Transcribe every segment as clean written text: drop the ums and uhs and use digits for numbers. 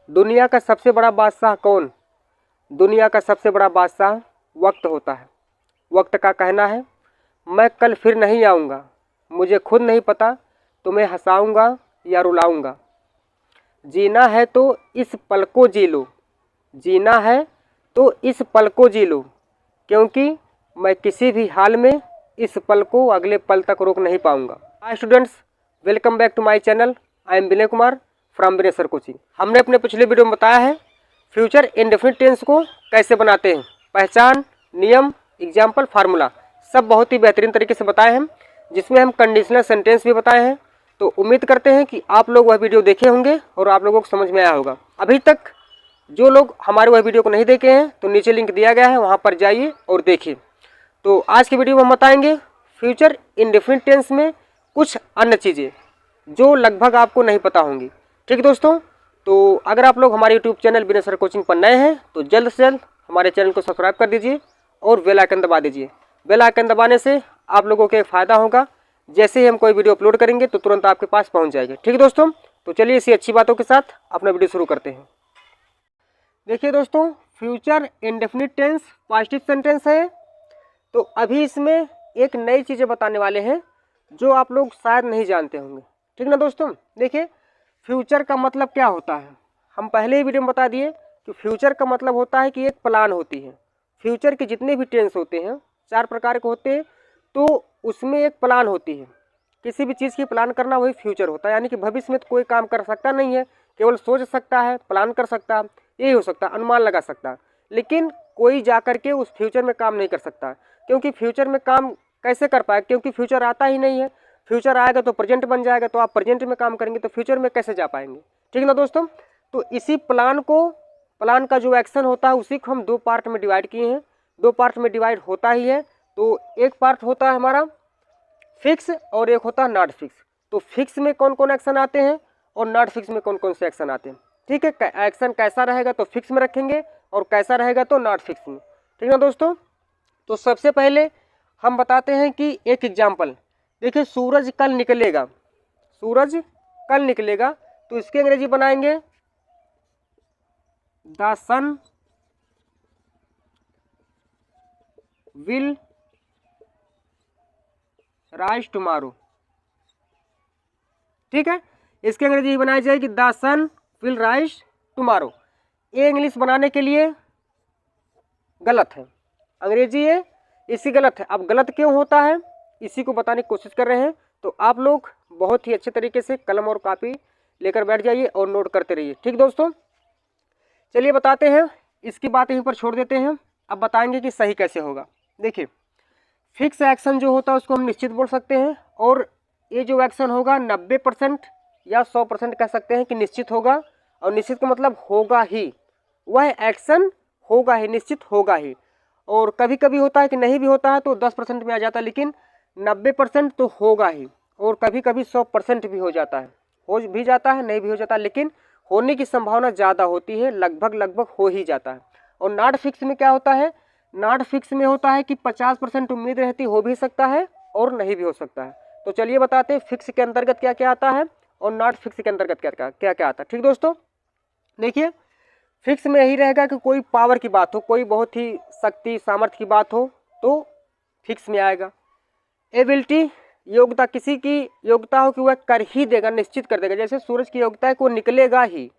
दुनिया का सबसे बड़ा बादशाह कौन? दुनिया का सबसे बड़ा बादशाह वक्त होता है। वक्त का कहना है, मैं कल फिर नहीं आऊँगा, मुझे खुद नहीं पता तुम्हें हंसाऊँगा या रुलाऊँगा। जीना है तो इस पल को जी लो, जीना है तो इस पल को जी लो, क्योंकि मैं किसी भी हाल में इस पल को अगले पल तक रोक नहीं पाऊँगा। Hi students, welcome back to my channel. I am Vinay Kumar from Vinay sir coaching. हमने अपने पिछले वीडियो में बताया है फ्यूचर इंडेफिनिट टेंस को कैसे बनाते हैं। पहचान, नियम, एग्जाम्पल, फार्मूला सब बहुत ही बेहतरीन तरीके से बताए हैं, जिसमें हम कंडीशनल सेंटेंस भी बताए हैं। तो उम्मीद करते हैं कि आप लोग वह वीडियो देखे होंगे और आप लोगों को समझ में आया होगा। अभी तक जो लोग हमारे वह वीडियो को नहीं देखे हैं तो नीचे लिंक दिया गया है, वहाँ पर जाइए और देखिए। तो आज की वीडियो में हम बताएंगे फ्यूचर इंडेफिनिट टेंस में कुछ अन्य चीज़ें जो लगभग आपको नहीं पता होंगी। ठीक है दोस्तों, तो अगर आप लोग हमारे यूट्यूब चैनल विनय सर कोचिंग पर नए हैं तो जल्द से जल्द हमारे चैनल को सब्सक्राइब कर दीजिए और बेल आइकन दबा दीजिए। बेल आइकन दबाने से आप लोगों को एक फ़ायदा होगा, जैसे ही हम कोई वीडियो अपलोड करेंगे तो तुरंत आपके पास पहुंच जाएगी। ठीक है दोस्तों, तो चलिए इसी अच्छी बातों के साथ अपना वीडियो शुरू करते हैं। देखिए दोस्तों, future indefinite tense positive sentence है। तो अभी इसमें एक नई चीज़ें बताने वाले हैं जो आप लोग शायद नहीं जानते होंगे। ठीक ना दोस्तों, देखिए फ्यूचर का मतलब क्या होता है। हम पहले ही वीडियो में बता दिए कि फ्यूचर का मतलब होता है कि एक प्लान होती है। फ्यूचर के जितने भी टेंस होते हैं 4 प्रकार के होते हैं, तो उसमें एक प्लान होती है। किसी भी चीज़ की प्लान करना वही फ्यूचर होता है, यानी कि भविष्य में तो कोई काम कर सकता नहीं है, केवल सोच सकता है, प्लान कर सकता है, यही हो सकता है, अनुमान लगा सकता है। लेकिन कोई जा कर के उस फ्यूचर में काम नहीं कर सकता, क्योंकि फ्यूचर में काम कैसे कर पाए, क्योंकि फ्यूचर आता ही नहीं है। फ्यूचर आएगा तो प्रेजेंट बन जाएगा, तो आप प्रेजेंट में काम करेंगे तो फ्यूचर में कैसे जा पाएंगे। ठीक ना दोस्तों, तो इसी प्लान का जो एक्शन होता है उसी को हम 2 पार्ट में डिवाइड किए हैं। 2 पार्ट में डिवाइड होता ही है। तो एक पार्ट होता है हमारा फिक्स और एक होता है नॉट फिक्स। तो फिक्स में कौन कौन एक्शन आते हैं और नॉट फिक्स में कौन कौन से एक्शन आते हैं। ठीक है, एक्शन कैसा रहेगा तो फिक्स में रखेंगे और कैसा रहेगा तो नॉट फिक्स में। ठीक है दोस्तों, तो सबसे पहले हम बताते हैं कि एक एग्जाम्पल देखिए, सूरज कल निकलेगा। सूरज कल निकलेगा तो इसकी अंग्रेजी बनाएंगे the sun will rise tomorrow. ठीक है, इसकी अंग्रेजी बनाई जाएगी the sun will rise tomorrow. ये इंग्लिश बनाने के लिए गलत है, अंग्रेजी ये इसी गलत है। अब गलत क्यों होता है इसी को बताने की कोशिश कर रहे हैं। तो आप लोग बहुत ही अच्छे तरीके से कलम और कॉपी लेकर बैठ जाइए और नोट करते रहिए। ठीक दोस्तों, चलिए बताते हैं, इसकी बात यहीं पर छोड़ देते हैं। अब बताएंगे कि सही कैसे होगा। देखिए, फिक्स एक्शन जो होता है उसको हम निश्चित बोल सकते हैं, और ये जो एक्शन होगा 90% या 100% कह सकते हैं कि निश्चित होगा। और निश्चित का मतलब होगा ही, वह एक्शन होगा ही, निश्चित होगा ही। और कभी कभी होता है कि नहीं भी होता है तो 10% में आ जाता है, लेकिन 90% तो होगा ही। और कभी कभी 100% भी हो जाता है, हो भी जाता है, नहीं भी हो जाता, लेकिन होने की संभावना ज़्यादा होती है, लगभग हो ही जाता है। और नॉट फिक्स में क्या होता है, नॉट फिक्स में होता है कि 50% उम्मीद रहती, हो भी सकता है और नहीं भी हो सकता है। तो चलिए बताते हैं फिक्स के अंतर्गत क्या क्या आता है और नॉट फिक्स के अंतर्गत क्या क्या आता है। ठीक दोस्तों, देखिए फिक्स में यही रहेगा कि कोई पावर की बात हो, कोई बहुत ही शक्ति सामर्थ्य की बात हो तो फिक्स में आएगा। एबिलिटी, योग्यता, किसी की योग्यता हो कि वह कर ही देगा, निश्चित कर देगा। जैसे सूरज की योग्यता है कि वो निकलेगा ही,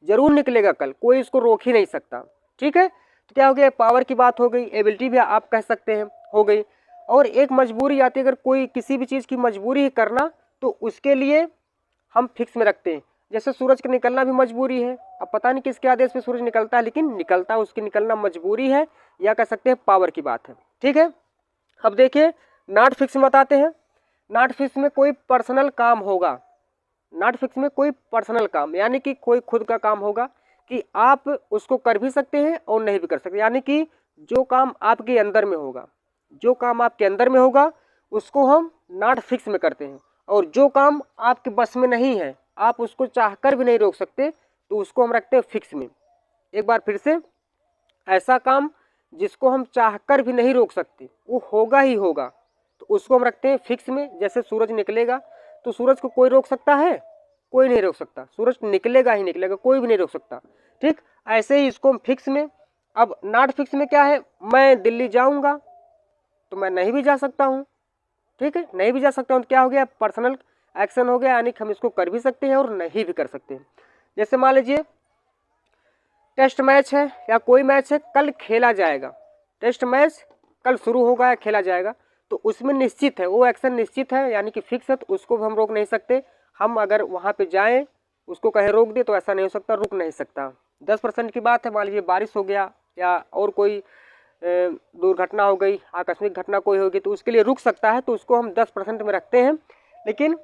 जरूर निकलेगा कल, कोई इसको रोक ही नहीं सकता। ठीक है, तो क्या हो गया, पावर की बात हो गई, एबिलिटी भी आप कह सकते हैं हो गई। और एक मजबूरी आती है, अगर कोई किसी भी चीज़ की मजबूरी है करना तो उसके लिए हम फिक्स में रखते हैं। जैसे सूरज का निकलना भी मजबूरी है, अब पता नहीं किसके आदेश पे सूरज निकलता है, लेकिन निकलता है, उसकी निकलना मजबूरी है या कह सकते हैं पावर की बात है। ठीक है, अब देखिए नॉट फिक्स में बताते हैं। नॉट फिक्स में कोई पर्सनल काम होगा, नॉट फिक्स में कोई पर्सनल काम यानी कि कोई खुद का काम होगा कि आप उसको कर भी सकते हैं और नहीं भी कर सकते, यानी कि जो काम आपके अंदर में होगा, जो काम आपके अंदर में होगा उसको हम नॉट फिक्स में करते हैं। और जो काम आपके बस में नहीं है, आप उसको चाहकर भी नहीं रोक सकते, तो उसको हम रखते हैं फिक्स में। एक बार फिर से, ऐसा काम जिसको हम चाहकर भी नहीं रोक सकते, वो होगा ही होगा, तो उसको हम रखते हैं फिक्स में। जैसे सूरज निकलेगा तो सूरज को कोई रोक सकता है? कोई नहीं रोक सकता, सूरज निकलेगा ही निकलेगा, कोई भी नहीं रोक सकता। ठीक, ऐसे ही इसको हम फिक्स में। अब नॉट फिक्स में क्या है, मैं दिल्ली जाऊंगा तो मैं नहीं भी जा सकता हूँ। ठीक है, नहीं भी जा सकता हूँ तो क्या हो गया, पर्सनल एक्शन हो गया, यानी कि हम इसको कर भी सकते हैं और नहीं भी कर सकते हैं। जैसे मान लीजिए टेस्ट मैच है या कोई मैच है, कल खेला जाएगा, टेस्ट मैच कल शुरू होगा या खेला जाएगा, तो उसमें निश्चित है, वो एक्शन निश्चित है यानी कि फिक्स है, तो उसको भी हम रोक नहीं सकते। हम अगर वहाँ पे जाएं उसको कहीं रोक दे तो ऐसा नहीं हो सकता, रुक नहीं सकता। 10% की बात है, मान लीजिए बारिश हो गया या और कोई दुर्घटना हो गई, आकस्मिक घटना कोई होगी, तो उसके लिए रुक सकता है, तो उसको हम 10% में रखते हैं। लेकिन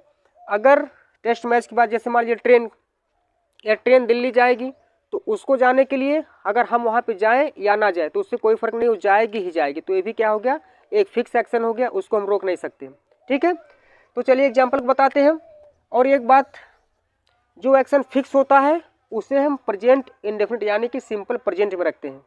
अगर टेस्ट मैच के बाद जैसे मान लीजिए ट्रेन दिल्ली जाएगी, तो उसको जाने के लिए अगर हम वहाँ पे जाएं या ना जाए तो उससे कोई फर्क नहीं, वो जाएगी ही जाएगी। तो ये भी क्या हो गया, एक फिक्स एक्शन हो गया, उसको हम रोक नहीं सकते। ठीक है, तो चलिए एग्जाम्पल बताते हैं। और एक बात, जो एक्शन फिक्स होता है उसे हम प्रेजेंट इंडेफिनिट यानी कि सिंपल प्रेजेंट में रखते हैं।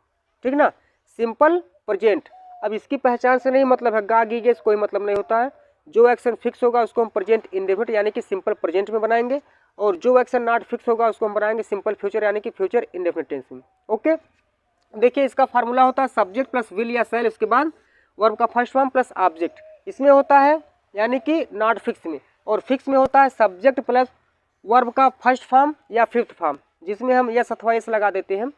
ठीक ना, सिंपल प्रेजेंट। अब इसकी पहचान से नहीं मतलब है, गा गी गेस कोई मतलब नहीं होता है। जो एक्शन फिक्स होगा उसको हम प्रेजेंट इंडेफिनिट यानी कि सिंपल प्रेजेंट में बनाएंगे, और जो एक्शन नॉट फिक्स होगा उसको हम बनाएंगे सिंपल फ्यूचर यानी कि फ्यूचर इंडेफिनिट टेंस में। ओके, देखिए इसका फार्मूला होता है सब्जेक्ट प्लस विल या सेल, इसके बाद वर्ब का फर्स्ट फॉर्म प्लस ऑब्जेक्ट। इसमें होता है यानी कि नॉट फिक्स में, और फिक्स में होता है सब्जेक्ट प्लस वर्ब का फर्स्ट फॉर्म या फिफ्थ फॉर्म, जिसमें हम यस अथवा यस लगा देते हैं।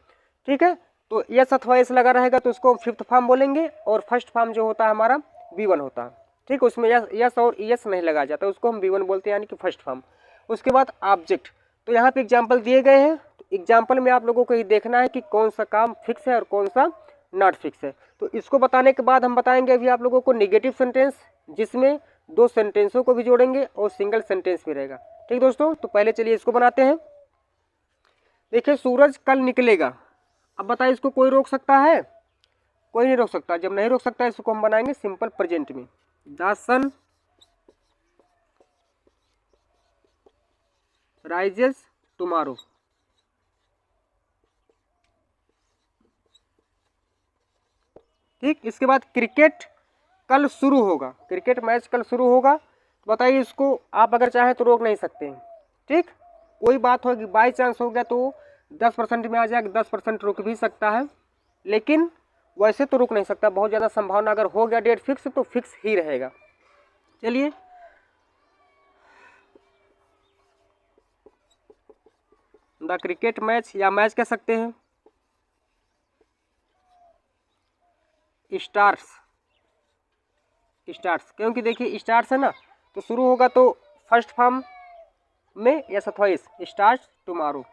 ठीक है, तो यस अथवा यस लगा रहेगा तो उसको हम फिफ्थ फॉर्म बोलेंगे, और फर्स्ट फॉर्म जो होता है हमारा V1 होता है। ठीक, उसमें यस और यस नहीं लगा जाता, उसको हम V1 बोलते हैं यानी कि फर्स्ट फॉर्म। उसके बाद ऑब्जेक्ट, तो यहाँ पे एग्जाम्पल दिए गए हैं, तो एग्जाम्पल में आप लोगों को ये देखना है कि कौन सा काम फिक्स है और कौन सा नॉट फिक्स है। तो इसको बताने के बाद हम बताएंगे अभी आप लोगों को नेगेटिव सेंटेंस, जिसमें दो सेंटेंसों को भी जोड़ेंगे और सिंगल सेंटेंस भी रहेगा। ठीक दोस्तों, तो पहले चलिए इसको बनाते हैं। देखिए सूरज कल निकलेगा, अब बताइए इसको कोई रोक सकता है? कोई नहीं रोक सकता। जब नहीं रोक सकता इसको हम बनाएंगे सिंपल प्रेजेंट में, द सन राइजेस टुमारो। ठीक, इसके बाद क्रिकेट कल शुरू होगा, क्रिकेट मैच कल शुरू होगा, तो बताइए इसको आप अगर चाहें तो रोक नहीं सकते हैं। ठीक, कोई बात होगी, बाई चांस हो गया तो 10% में आ जाएगा, 10% रुक भी सकता है, लेकिन वैसे तो रुक नहीं सकता। बहुत ज़्यादा संभावना अगर हो गया डेट फिक्स तो फिक्स ही रहेगा। चलिए द क्रिकेट मैच या मैच कह सकते हैं, स्टार्स, क्योंकि देखिए स्टार्स है ना, तो शुरू होगा तो फर्स्ट फॉर्म में यस अथवा यस, स्टार्ट टुमारो।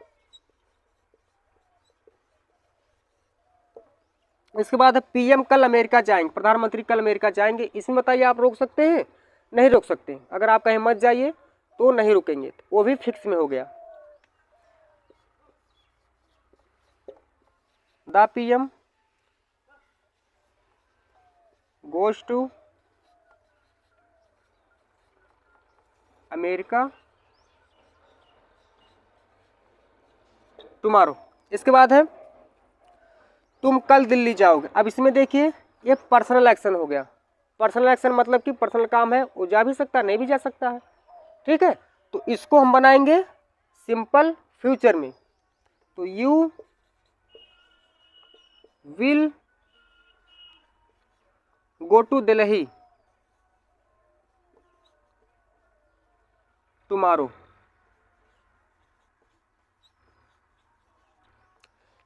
इसके बाद PM कल अमेरिका जाएंगे, प्रधानमंत्री कल अमेरिका जाएंगे। इसमें बताइए आप रोक सकते हैं? नहीं रोक सकते। अगर आप कहीं मत जाइए तो नहीं रुकेंगे, तो वो भी फिक्स में हो गया। The PM goes to America tomorrow. इसके बाद है तुम कल दिल्ली जाओगे। अब इसमें देखिए ये पर्सनल एक्शन हो गया। पर्सनल एक्शन मतलब कि पर्सनल काम है, वो जा भी सकता है नहीं भी जा सकता है। ठीक है, तो इसको हम बनाएंगे सिंपल फ्यूचर में, तो you will go to Delhi tomorrow.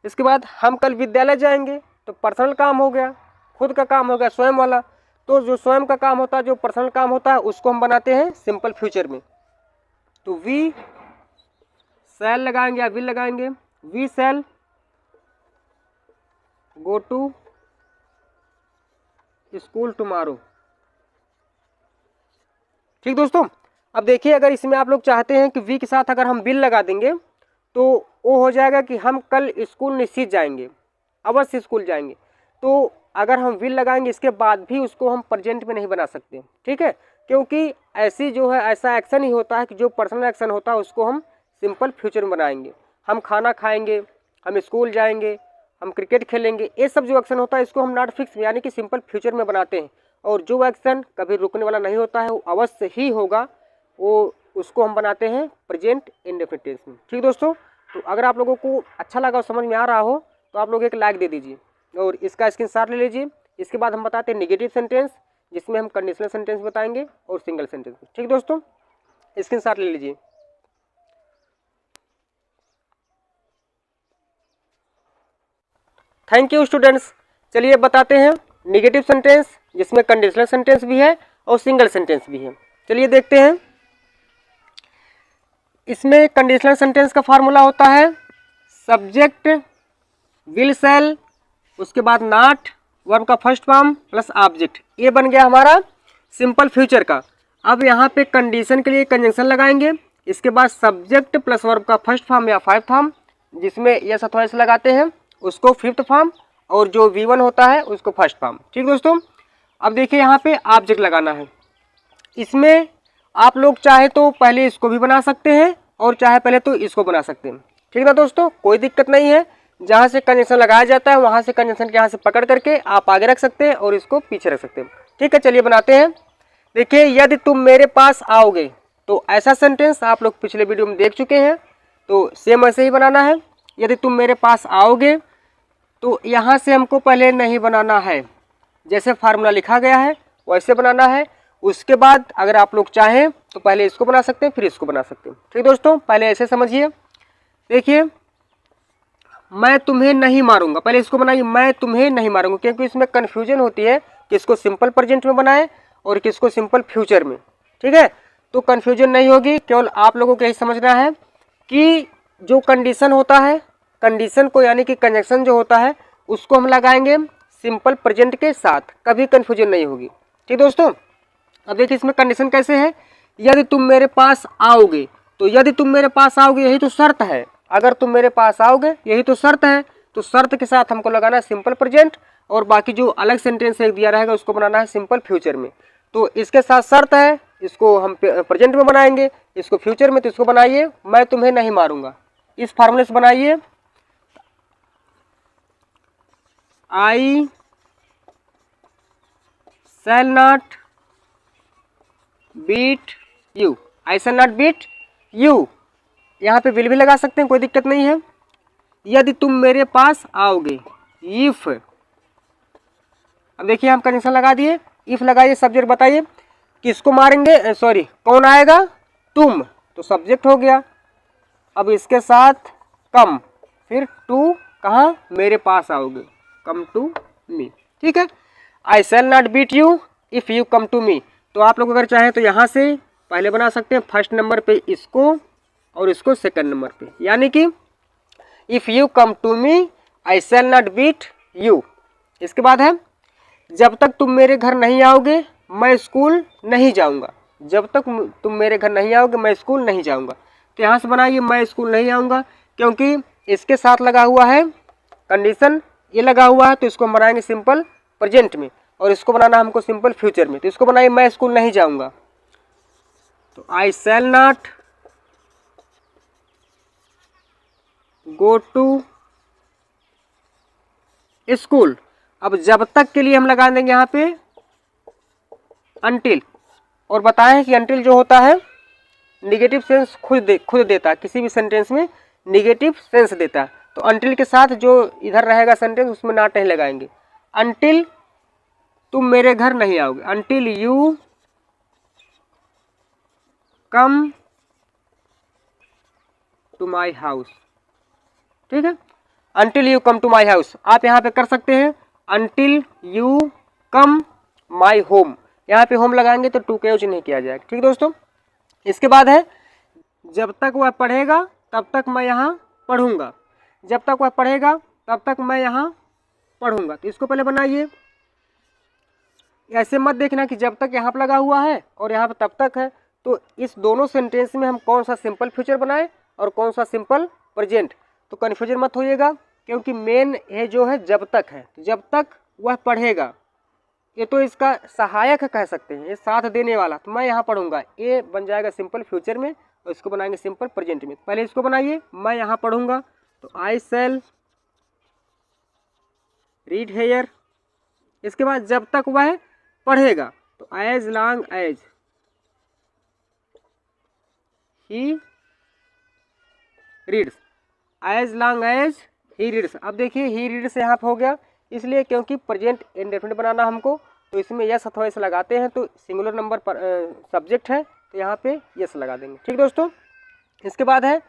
इसके बाद हम कल विद्यालय जाएंगे, तो पर्सनल काम हो गया, खुद का काम हो गया स्वयं वाला। तो जो स्वयं का काम होता है, जो पर्सनल काम होता है, उसको हम बनाते हैं सिंपल फ्यूचर में, तो वी शैल लगाएंगे या विल लगाएंगे, we shall go to school tomorrow. ठीक दोस्तों, अब देखिए अगर इसमें आप लोग चाहते हैं कि वी के साथ अगर हम विल लगा देंगे तो वो हो जाएगा कि हम कल स्कूल निश्चित जाएंगे, अवश्य स्कूल जाएंगे। तो अगर हम विल लगाएंगे इसके बाद भी उसको हम प्रेजेंट में नहीं बना सकते। ठीक है, क्योंकि ऐसी जो है ऐसा एक्शन ही होता है कि जो पर्सनल एक्शन होता है उसको हम सिंपल फ्यूचर में बनाएंगे। हम खाना खाएंगे, हम स्कूल जाएंगे, हम क्रिकेट खेलेंगे, ये सब जो एक्शन होता है इसको हम नॉट फिक्स यानी कि सिंपल फ्यूचर में बनाते हैं, और जो एक्शन कभी रुकने वाला नहीं होता है वो अवश्य ही होगा, वो उसको हम बनाते हैं प्रेजेंट इंडेफिनिट टेंस में। ठीक दोस्तों, तो अगर आप लोगों को अच्छा लगा, समझ में आ रहा हो, तो आप लोग एक लाइक दे दीजिए और इसका स्क्रीनशॉट ले लीजिए। इसके बाद हम बताते हैं नेगेटिव सेंटेंस, जिसमें हम कंडीशनल सेंटेंस बताएंगे और सिंगल सेंटेंस। ठीक दोस्तों, स्क्रीनशॉट ले लीजिए। Thank you students. चलिए बताते हैं नेगेटिव सेंटेंस, जिसमें कंडीशनल सेंटेंस भी है और सिंगल सेंटेंस भी है। चलिए देखते हैं। इसमें कंडीशनल सेंटेंस का फार्मूला होता है सब्जेक्ट विल शैल, उसके बाद नॉट, वर्ब का फर्स्ट फॉर्म प्लस ऑब्जेक्ट। ये बन गया हमारा सिंपल फ्यूचर का। अब यहाँ पे कंडीशन के लिए कंजंक्शन लगाएंगे, इसके बाद सब्जेक्ट प्लस वर्ब का फर्स्ट फॉर्म या फाइव फॉर्म, जिसमें यस अथवा यस लगाते हैं उसको फिफ्थ फॉर्म, और जो V1 होता है उसको फर्स्ट फॉर्म। ठीक दोस्तों, अब देखिए यहाँ पे ऑब्जेक्ट लगाना है। इसमें आप लोग चाहे तो पहले इसको भी बना सकते हैं और चाहे पहले तो इसको बना सकते हैं। ठीक ना दोस्तों, कोई दिक्कत नहीं है। जहाँ से कंजंक्शन लगाया जाता है वहाँ से कंजंक्शन के यहाँ से पकड़ करके आप आगे रख सकते हैं और इसको पीछे रख सकते हैं। ठीक है, चलिए बनाते हैं। देखिए, यदि तुम मेरे पास आओगे, तो ऐसा सेंटेंस आप लोग पिछले वीडियो में देख चुके हैं, तो सेम ऐसे ही बनाना है। यदि तुम मेरे पास आओगे, तो यहाँ से हमको पहले नहीं बनाना है, जैसे फार्मूला लिखा गया है वैसे बनाना है। उसके बाद अगर आप लोग चाहें तो पहले इसको बना सकते हैं, फिर इसको बना सकते हैं। ठीक दोस्तों, पहले ऐसे समझिए। देखिए, मैं तुम्हें नहीं मारूंगा, पहले इसको बनाइए, मैं तुम्हें नहीं मारूंगा, क्योंकि इसमें कन्फ्यूजन होती है किसको सिंपल प्रेजेंट में बनाए और किसको सिंपल फ्यूचर में। ठीक है, तो कन्फ्यूजन नहीं होगी, केवल आप लोगों को यही समझना है कि जो कंडीशन होता है, कंडीशन को यानी कि कंजंक्शन जो होता है उसको हम लगाएंगे सिंपल प्रेजेंट के साथ, कभी कन्फ्यूजन नहीं होगी। ठीक दोस्तों, अब देखिए इसमें कंडीशन कैसे है। यदि तुम मेरे पास आओगे, तो यदि तुम मेरे पास आओगे यही तो शर्त है। अगर तुम मेरे पास आओगे यही तो शर्त है, तो शर्त के साथ हमको लगाना है सिंपल प्रेजेंट, और बाकी जो अलग सेंटेंस एक दिया रहेगा उसको बनाना है सिंपल फ्यूचर में। तो इसके साथ शर्त है, इसको हम प्रेजेंट में बनाएंगे, इसको फ्यूचर में। तो इसको बनाइए, मैं तुम्हें नहीं मारूंगा, इस फार्मूले से बनाइए। I shall not beat you, I shall not beat you. यहाँ पे विल भी लगा सकते हैं, कोई दिक्कत नहीं है। यदि तुम मेरे पास आओगे, इफ। अब देखिए हम कंडीशन लगा दिए, इफ लगाइए, सब्जेक्ट बताइए किसको मारेंगे, सॉरी कौन आएगा, तुम, तो सब्जेक्ट हो गया। अब इसके साथ कम, फिर टू, कहाँ, मेरे पास आओगे, कम टू मी। ठीक है, I shall not beat you if you come to me. तो आप लोग अगर चाहें तो यहाँ से पहले बना सकते हैं फर्स्ट नंबर पे इसको और इसको सेकंड नंबर पे, यानी कि if you come to me I shall not beat you. इसके बाद है जब तक तुम मेरे घर नहीं आओगे मैं स्कूल नहीं जाऊंगा, जब तक तुम मेरे घर नहीं आओगे मैं स्कूल नहीं जाऊंगा। तो यहाँ से बनाइए मैं स्कूल नहीं आऊँगा, क्योंकि इसके साथ लगा हुआ है कंडीशन, ये लगा हुआ है, तो इसको हम बनाएंगे सिंपल प्रेजेंट में, और इसको बनाना हमको सिंपल फ्यूचर में। तो इसको बनाइए मैं स्कूल नहीं जाऊंगा, तो I shall not go to school. अब जब तक के लिए हम लगा देंगे यहाँ पे अनटिल, और बताएं कि अनटिल जो होता है निगेटिव सेंस खुद देता है, किसी भी सेंटेंस में निगेटिव सेंस देता है। तो अनटिल के साथ जो इधर रहेगा सेंटेंस उसमें नॉट नहीं लगाएंगे। अनटिल तुम मेरे घर नहीं आओगे, until you come to my house. ठीक है, until you come to my house. आप यहाँ पे कर सकते हैं until you come my home, यहाँ पे होम लगाएंगे तो टू का यूज नहीं किया जाएगा। ठीक दोस्तों, इसके बाद है जब तक वह पढ़ेगा तब तक मैं यहाँ पढ़ूंगा, जब तक वह पढ़ेगा तब तक मैं यहाँ पढ़ूंगा। तो इसको पहले बनाइए, ऐसे मत देखना कि जब तक यहाँ पर लगा हुआ है और यहाँ पर तब तक है। तो इस दोनों सेंटेंस में हम कौन सा सिंपल फ्यूचर बनाए और कौन सा सिंपल प्रेजेंट, तो कन्फ्यूजन मत होइएगा, क्योंकि मेन है जो है जब तक है, तो जब तक वह पढ़ेगा, ये तो इसका सहायक कह सकते हैं, ये साथ देने वाला। तो मैं यहाँ पढ़ूंगा, ये बन जाएगा सिंपल फ्यूचर में और इसको बनाएंगे सिंपल प्रेजेंट में। पहले इसको बनाइए, मैं यहाँ पढ़ूंगा, तो आई शैल रीड हेयर। इसके बाद जब तक वह पढ़ेगा। तो as long as he reads, as long as he reads. अब देखिए ही रीड्स यहाँ पे हो गया, इसलिए क्योंकि प्रेजेंट इंडेफिनिट बनाना हमको, तो इसमें यस अथवा यस लगाते हैं, तो सिंगुलर नंबर पर सब्जेक्ट है तो यहाँ पे यस लगा देंगे। ठीक दोस्तों, इसके बाद है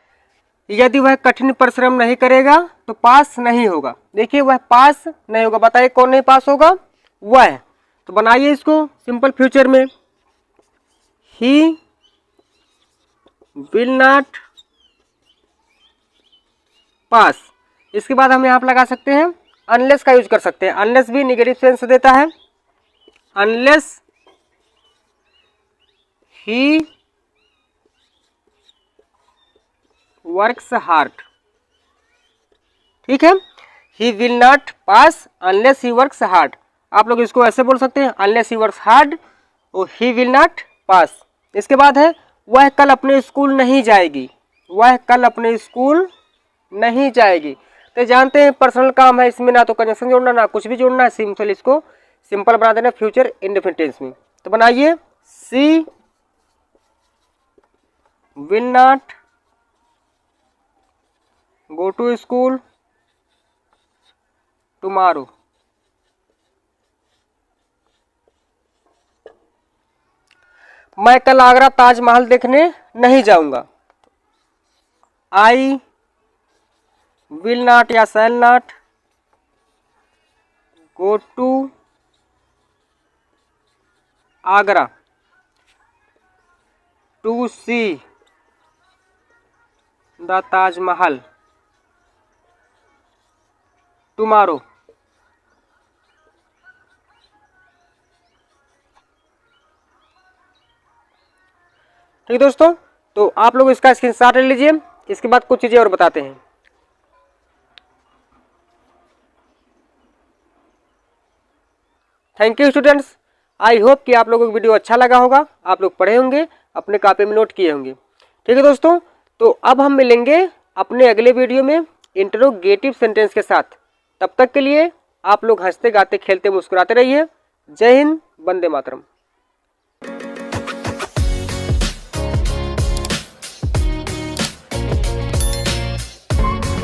यदि वह कठिन परिश्रम नहीं करेगा तो पास नहीं होगा। देखिए वह पास नहीं होगा, बताइए कौन नहीं पास होगा? वह। तो बनाइए इसको सिंपल फ्यूचर में, ही विल नॉट पास। इसके बाद हम यहाँ पर लगा सकते हैं अनलेस का यूज कर सकते हैं, अनलेस भी निगेटिव सेंस देता है। अनलेस ही वर्क्स हार्ड, ठीक है, he will not pass unless he works hard. आप लोग इसको ऐसे बोल सकते हैं, अनलेस ही वर्क्स हार्ड और ही विल नॉट पास। इसके बाद है वह कल अपने स्कूल नहीं जाएगी, वह कल अपने स्कूल नहीं जाएगी। तो जानते हैं पर्सनल काम है, इसमें ना तो कंजंक्शन जोड़ना ना कुछ भी जोड़ना है, सिंपल इसको सिंपल बना देना फ्यूचर इंडेफिनिट टेंस में। तो बनाइए she will not go to school tomorrow. मैं कल आगरा ताजमहल देखने नहीं जाऊंगा, आई विल नॉट या shall not go to Agra to see the Taj Mahal tomorrow. ठीक दोस्तों, तो आप लोग इसका स्क्रीनशॉट ले लीजिए। इसके बाद कुछ चीजें और बताते हैं। Thank you students, I hope कि आप लोगों को वीडियो अच्छा लगा होगा, आप लोग पढ़े होंगे, अपने कॉपी में नोट किए होंगे। ठीक है दोस्तों, तो अब हम मिलेंगे अपने अगले वीडियो में इंटरोगेटिव सेंटेंस के साथ। तब तक के लिए आप लोग हंसते गाते खेलते मुस्कुराते रहिए। जय हिंद, वंदे मातरम।